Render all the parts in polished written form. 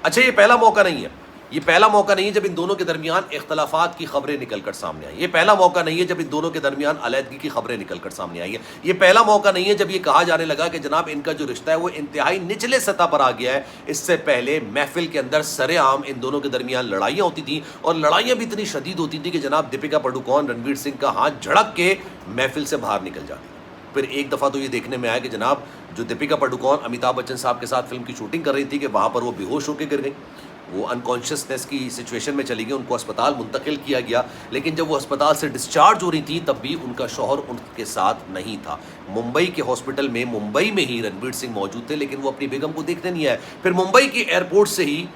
अच्छा, ये पहला मौका नहीं है, ये पहला मौका नहीं है जब इन दोनों के दरमियान इख्तलाफात की खबरें निकलकर सामने आई। ये पहला मौका नहीं है जब इन दोनों के दरमियान अलहदगी की खबरें निकलकर सामने आई है। ये पहला मौका नहीं है जब ये कहा जाने लगा कि जनाब इनका जो रिश्ता है वो इंतहाई निचले सतह पर आ गया है। इससे पहले महफिल के अंदर सरेआम इन दोनों के दरमियान लड़ाइयाँ होती थी, और लड़ाइयाँ भी इतनी शदीद होती थी कि जनाब दीपिका पादुकोण रणवीर सिंह का हाथ झड़क के महफिल से बाहर निकल जाती। फिर एक दफ़ा तो ये देखने में आया कि जनाब जो दीपिका पादुकोण अमिताभ बच्चन साहब के साथ फिल्म की शूटिंग कर रही थी कि वहाँ पर वो बेहोश होकर गिर गई, वो अनकॉन्शियसनेस की सिचुएशन में चली गई, उनको अस्पताल मुंतकिल किया गया। लेकिन जब वो अस्पताल से डिस्चार्ज हो रही थी तब भी उनका शौहर उनके साथ नहीं था। मुंबई के हॉस्पिटल में, मुंबई में ही रणवीर सिंह मौजूद थे, लेकिन वो अपनी बेगम को देखने नहीं आए। फिर मुंबई के एयरपोर्ट से ही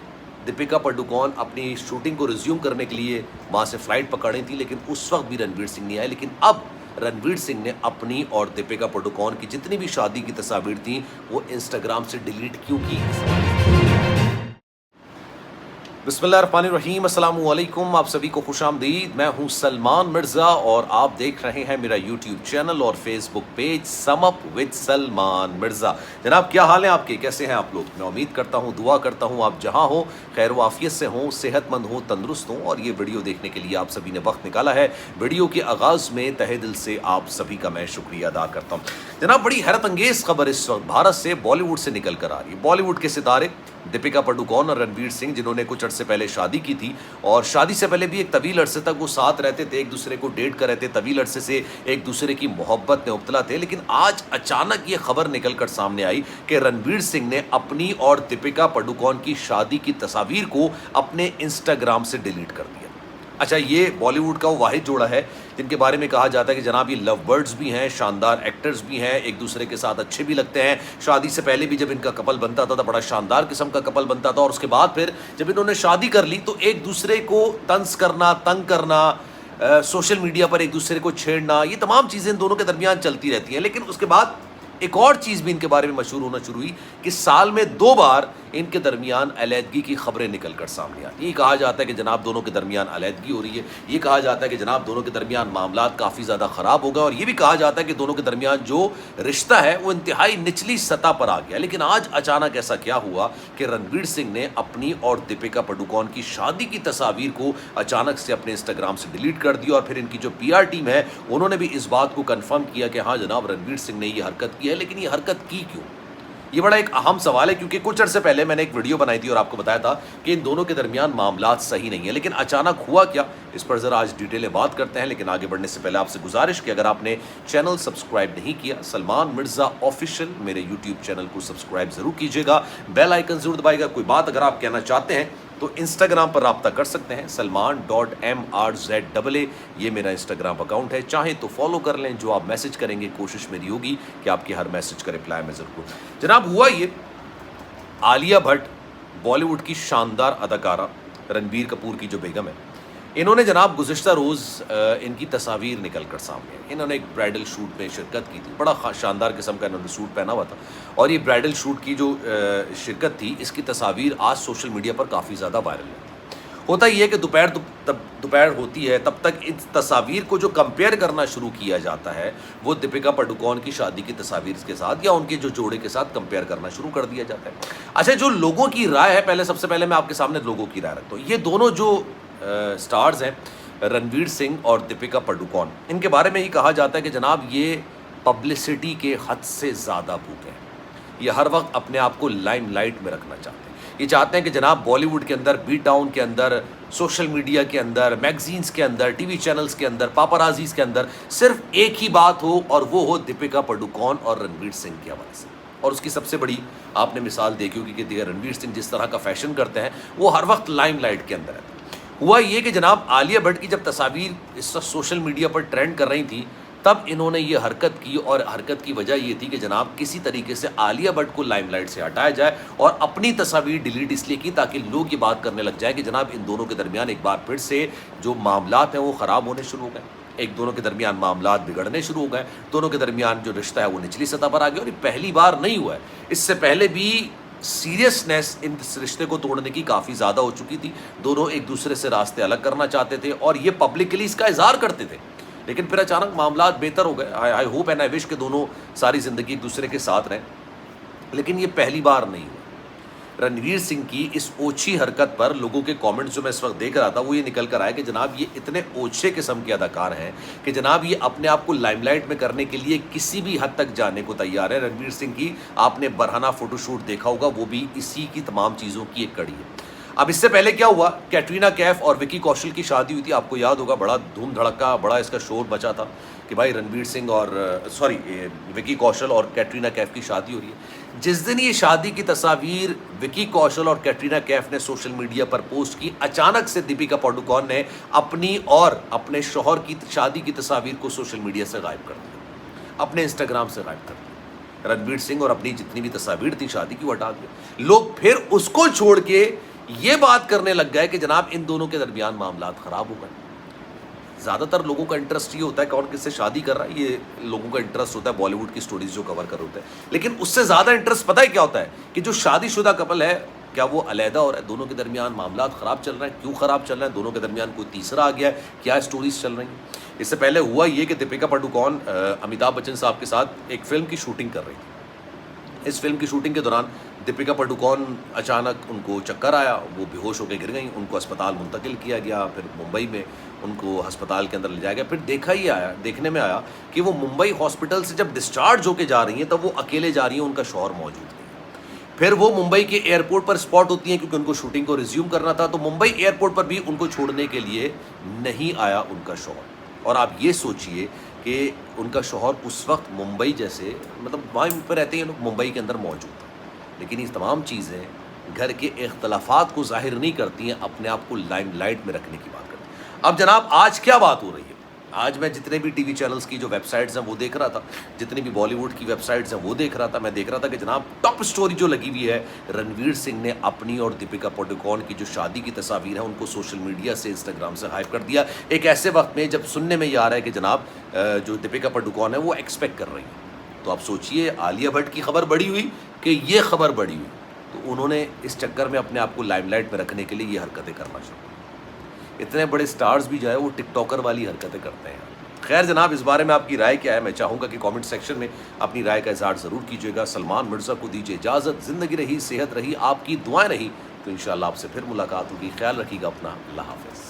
दीपिका पादुकोण अपनी शूटिंग को रिज्यूम करने के लिए वहाँ से फ्लाइट पकड़ी थी, लेकिन उस वक्त भी रणवीर सिंह नहीं आए। लेकिन अब रणवीर सिंह ने अपनी और दीपिका पादुकोण की जितनी भी शादी की तस्वीर थी वो इंस्टाग्राम से डिलीट क्यों की? बिस्मिल्लाहिर्रहमानिर्रहीम, अस्सलामु अलैकुम, आप सभी को खुशामदीद। मैं हूं सलमान मिर्ज़ा और आप देख रहे हैं मेरा यूट्यूब चैनल और Facebook page sum up with Salman Mirza. जनाब क्या हाल है आपके, कैसे हैं आप लोग? मैं उम्मीद करता हूं, दुआ करता हूं आप जहां हो खैर वाफियत से हों, सेहतमंद हों, तंदुरुस्त हों। और ये वीडियो देखने के लिए आप सभी ने वक्त निकाला है। वीडियो के आगाज़ में तहे दिल से आप सभी का मैं शुक्रिया अदा करता हूँ। जनाब बड़ी हैरत अंगेज़ खबर इस वक्त भारत से, बॉलीवुड से निकल कर आ रही है। बॉलीवुड के सितारे दीपिका पादुकोण और रणवीर सिंह, जिन्होंने कुछ अरसे पहले शादी की थी और शादी से पहले भी एक तवील अरसे तक वो साथ रहते थे, एक दूसरे को डेट कर रहे थे, तवील अरसे से एक दूसरे की मोहब्बत में मुब्तला थे। लेकिन आज अचानक ये खबर निकल कर सामने आई कि रणवीर सिंह ने अपनी और दीपिका पादुकोण की शादी की तस्वीर को अपने इंस्टाग्राम से डिलीट कर दिया। अच्छा, ये बॉलीवुड का वो वाहिद जोड़ा है जिनके बारे में कहा जाता है कि जनाब ये लव बर्ड्स भी हैं, शानदार एक्टर्स भी हैं, एक दूसरे के साथ अच्छे भी लगते हैं। शादी से पहले भी जब इनका कपल बनता था तो बड़ा शानदार किस्म का कपल बनता था, और उसके बाद फिर जब इन्होंने शादी कर ली तो एक दूसरे को तंज करना, तंग करना, सोशल मीडिया पर एक दूसरे को छेड़ना, ये तमाम चीज़ें इन दोनों के दरमियान चलती रहती हैं। लेकिन उसके बाद एक और चीज़ भी इनके बारे में मशहूर होना शुरू हुई कि साल में 2 बार इनके दरमियान अलहदगी की खबरें निकल कर सामने आती। ये कहा जाता है कि जनाब दोनों के दरमियान अलहदगी हो रही है, ये कहा जाता है कि जनाब दोनों के दरमियान मामलात काफ़ी ज़्यादा ख़राब हो गए, और ये भी कहा जाता है कि दोनों के दरमियान जो रिश्ता है वो इंतहाई निचली सतह पर आ गया। लेकिन आज अचानक ऐसा क्या हुआ कि रणवीर सिंह ने अपनी और दीपिका पादुकोण की शादी की तस्वीर को अचानक से अपने इंस्टाग्राम से डिलीट कर दी, और फिर इनकी जो PR टीम है उन्होंने भी इस बात को कन्फर्म किया कि हाँ जनाब रणवीर सिंह ने ये हरकत की है। लेकिन ये हरकत की क्यों, ये बड़ा एक अहम सवाल है, क्योंकि कुछ अर्से पहले मैंने एक वीडियो बनाई थी और आपको बताया था कि इन दोनों के दरमियान मामलात सही नहीं है। लेकिन अचानक हुआ क्या, इस पर ज़रा आज डिटेलें बात करते हैं। लेकिन आगे बढ़ने से पहले आपसे गुजारिश कि अगर आपने चैनल सब्सक्राइब नहीं किया, सलमान मिर्ज़ा ऑफिशियल मेरे यूट्यूब चैनल को सब्सक्राइब ज़रूर कीजिएगा, बेल आइकन ज़रूर दबाइएगा। कोई बात अगर आप कहना चाहते हैं तो इंस्टाग्राम पर रब्ता कर सकते हैं, salman.mrza, ये मेरा इंस्टाग्राम अकाउंट है। चाहे तो फॉलो कर लें, जो आप मैसेज करेंगे कोशिश मेरी होगी कि आपके हर मैसेज का रिप्लाई मैं ज़रूर करूँ। जनाब हुआ ये, आलिया भट्ट बॉलीवुड की शानदार अदाकारा रणबीर कपूर की जो बेगम है, इन्होंने जनाब गुज़िश्ता रोज़ इनकी तस्वीर निकल कर सामने आई। इन्होंने एक ब्राइडल शूट में शिरकत की थी, बड़ा शानदार किस्म का इन्होंने सूट पहना हुआ था, और ये ब्राइडल शूट की जो शिरकत थी इसकी तस्वीर आज सोशल मीडिया पर काफ़ी ज़्यादा वायरल है। होता ही है कि दोपहर होती है तब तक इस तस्वीर को जो कंपेयर करना शुरू किया जाता है वो दीपिका पादुकोण की शादी की तस्वीर के साथ या उनके जो जोड़े के साथ कंपेयर करना शुरू कर दिया जाता है। अच्छा, जो लोगों की राय है, सबसे पहले मैं आपके सामने लोगों की राय रखता हूँ। ये दोनों जो स्टार्स हैं, रणवीर सिंह और दीपिका पादुकोण, इनके बारे में ही कहा जाता है कि जनाब ये पब्लिसिटी के हद से ज़्यादा भूखे हैं। ये हर वक्त अपने आप को लाइमलाइट में रखना चाहते हैं। ये चाहते हैं कि जनाब बॉलीवुड के अंदर, बी टाउन के अंदर, सोशल मीडिया के अंदर, मैगजीन्स के अंदर, टीवी चैनल्स के अंदर, पापाराजीज़ के अंदर सिर्फ एक ही बात हो, और वो हो दीपिका पादुकोण और रणवीर सिंह के हवाले से। और उसकी सबसे बड़ी आपने मिसाल देखी होगी कि रणवीर सिंह जिस तरह का फैशन करते हैं वो हर वक्त लाइमलाइट के अंदर है। हुआ ये कि जनाब आलिया भट्ट की जब तस्वीर इस वक्त सोशल मीडिया पर ट्रेंड कर रही थी तब इन्होंने ये हरकत की, और हरकत की वजह ये थी कि जनाब किसी तरीके से आलिया भट्ट को लाइमलाइट से हटाया जाए, और अपनी तस्वीर डिलीट इसलिए की ताकि लोग ये बात करने लग जाए कि जनाब इन दोनों के दरमियान एक बार फिर से जो मामलात हैं वो ख़राब होने शुरू हो गए, एक दोनों के दरमियान मामलात बिगड़ने शुरू हो गए, दोनों के दरमियान जो रिश्ता है वो निचली सतह पर आ गया। और ये पहली बार नहीं हुआ है, इससे पहले भी सीरियसनेस इन रिश्ते को तोड़ने की काफ़ी ज़्यादा हो चुकी थी। दोनों एक दूसरे से रास्ते अलग करना चाहते थे और ये पब्लिकली इसका इजहार करते थे। लेकिन फिर अचानक मामलात बेहतर हो गए। I hope and I wish के दोनों सारी ज़िंदगी एक दूसरे के साथ रहें, लेकिन ये पहली बार नहीं हुआ। रणवीर सिंह की इस ओछी हरकत पर लोगों के कमेंट्स जो मैं इस वक्त देख रहा था वो ये निकल कर आया कि जनाब ये इतने ओछे किस्म के अदाकार हैं कि जनाब ये अपने आप को लाइमलाइट में करने के लिए किसी भी हद तक जाने को तैयार है। रणवीर सिंह की आपने बरहाना फोटोशूट देखा होगा, वो भी इसी की तमाम चीज़ों की एक कड़ी है। अब इससे पहले क्या हुआ, कैटरीना कैफ और विकी कौशल की शादी हुई थी, आपको याद होगा, बड़ा धूम धड़का, बड़ा इसका शोर बचा था कि भाई रणवीर सिंह और विकी कौशल और कैटरीना कैफ की शादी हो रही है। जिस दिन ये शादी की तस्वीर विकी कौशल और कैटरीना कैफ ने सोशल मीडिया पर पोस्ट की, अचानक से दीपिका पादुकोण ने अपनी और अपने शौहर की शादी की तस्वीर को सोशल मीडिया से गायब कर दिया, अपने इंस्टाग्राम से गायब कर दिया। रणवीर सिंह और अपनी जितनी भी तस्वीर थी शादी की वो हटा दिया। लोग फिर उसको छोड़ के ये बात करने लग गए कि जनाब इन दोनों के दरमियान मामला खराब हो गए। ज़्यादातर लोगों का इंटरेस्ट ये होता है कौन किससे शादी कर रहा है, ये लोगों का इंटरेस्ट होता है बॉलीवुड की स्टोरीज जो कवर कर होते हैं। लेकिन उससे ज़्यादा इंटरेस्ट पता है क्या होता है कि जो शादीशुदा कपल है क्या वो अलहदा हो रहा है, दोनों के दरमियान मामला ख़राब चल रहे हैं, क्यों ख़राब चल रहे हैं, दोनों के दरमियान कोई तीसरा आ गया है, क्या स्टोरीज चल रही हैं। इससे पहले हुआ ये कि दीपिका पादुकोण अमिताभ बच्चन साहब के साथ एक फ़िल्म की शूटिंग कर रही थी। इस फिल्म की शूटिंग के दौरान दीपिका पादुकोण अचानक उनको चक्कर आया, वो बेहोश होकर गिर गई, उनको अस्पताल मुंतकिल किया गया, फिर मुंबई में उनको अस्पताल के अंदर ले जाया गया। फिर देखने में आया कि वो मुंबई हॉस्पिटल से जब डिस्चार्ज होकर जा रही हैं तब वो अकेले जा रही हैं, उनका शौहर मौजूद नहीं। फिर वो मुंबई के एयरपोर्ट पर स्पॉट होती हैं क्योंकि उनको शूटिंग को रिज्यूम करना था, तो मुंबई एयरपोर्ट पर भी उनको छोड़ने के लिए नहीं आया उनका शौहर। और आप ये सोचिए कि उनका शौहर उस वक्त मुंबई जैसे मतलब वहाँ पर रहते हैं लोग, मुंबई के अंदर मौजूद था। लेकिन ये तमाम चीज़ें घर के इख्तलाफात को जाहिर नहीं करती हैं, अपने आप को लाइमलाइट में रखने की बात करती हैं। अब जनाब आज क्या बात हो रही है, आज मैं जितने भी टीवी चैनल्स की जो वेबसाइट्स हैं वो देख रहा था, जितनी भी बॉलीवुड की वेबसाइट्स हैं वो देख रहा था, मैं देख रहा था कि जनाब टॉप स्टोरी जो लगी हुई है, रणवीर सिंह ने अपनी और दीपिका पादुकोण की जो शादी की तस्वीर है उनको सोशल मीडिया से इंस्टाग्राम से हाइप कर दिया, एक ऐसे वक्त में जब सुनने में ये आ रहा है कि जनाब जो दीपिका पादुकोण है वो एक्सपेक्ट कर रही है। तो आप सोचिए आलिया भट्ट की खबर बड़ी हुई कि ये खबर बड़ी हुई, तो उन्होंने इस चक्कर में अपने आप को लाइमलाइट में रखने के लिए ये हरकतें करना शुरू की। इतने बड़े स्टार्स भी जो है वो टिकटॉकर वाली हरकतें करते हैं। खैर जनाब, इस बारे में आपकी राय क्या है, मैं चाहूँगा कि कमेंट सेक्शन में अपनी राय का इजहार ज़रूर कीजिएगा। सलमान मिर्ज़ा को दीजिए इजाज़त, ज़िंदगी रही, सेहत रही, आपकी दुआएं रही, तो इंशाअल्लाह आपसे फिर मुलाकात होगी। ख्याल रखिएगा अपना, अल्लाह हाफ़िज़।